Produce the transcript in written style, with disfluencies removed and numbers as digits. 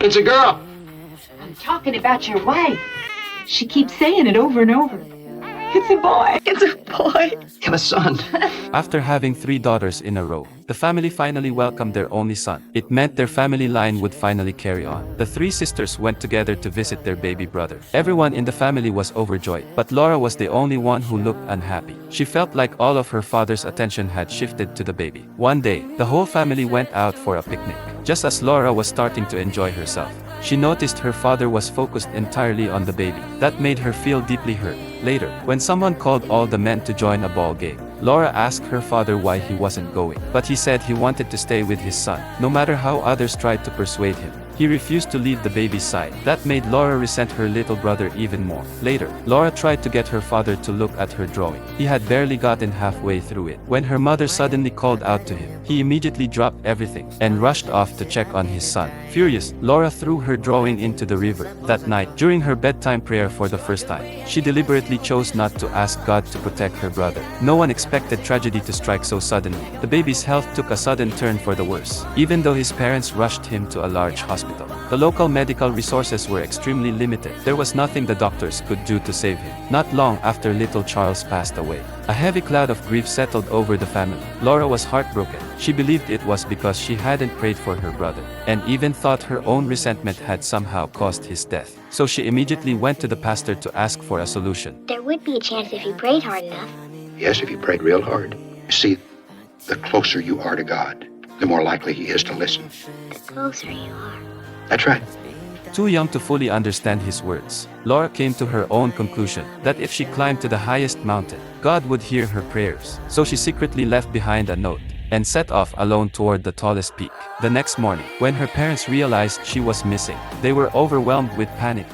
It's a girl. I'm talking about your wife. She keeps saying it over and over. It's a boy. It's a boy. You have a son. After having 3 daughters in a row, the family finally welcomed their only son. It meant their family line would finally carry on. The 3 sisters went together to visit their baby brother. Everyone in the family was overjoyed, but Laura was the only one who looked unhappy. She felt like all of her father's attention had shifted to the baby. One day, the whole family went out for a picnic. Just as Laura was starting to enjoy herself, she noticed her father was focused entirely on the baby. That made her feel deeply hurt. Later, when someone called all the men to join a ball game, Laura asked her father why he wasn't going, but he said he wanted to stay with his son, no matter how others tried to persuade him. He refused to leave the baby's side. That made Laura resent her little brother even more. Later, Laura tried to get her father to look at her drawing. He had barely gotten halfway through it when her mother suddenly called out to him. He immediately dropped everything and rushed off to check on his son. Furious, Laura threw her drawing into the river. That night, during her bedtime prayer for the first time, she deliberately chose not to ask God to protect her brother. No one expected tragedy to strike so suddenly. The baby's health took a sudden turn for the worse, even though his parents rushed him to a large hospital. The local medical resources were extremely limited. There was nothing the doctors could do to save him. Not long after little Charles passed away, a heavy cloud of grief settled over the family. Laura was heartbroken. She believed it was because she hadn't prayed for her brother, and even thought her own resentment had somehow caused his death. So she immediately went to the pastor to ask for a solution. There would be a chance if you prayed hard enough. Yes, if you prayed real hard. You see, the closer you are to God, the more likely He is to listen. The closer you are. That's right. Too young to fully understand his words, Laura came to her own conclusion that if she climbed to the highest mountain, God would hear her prayers. So she secretly left behind a note and set off alone toward the tallest peak. The next morning, when her parents realized she was missing, they were overwhelmed with panic.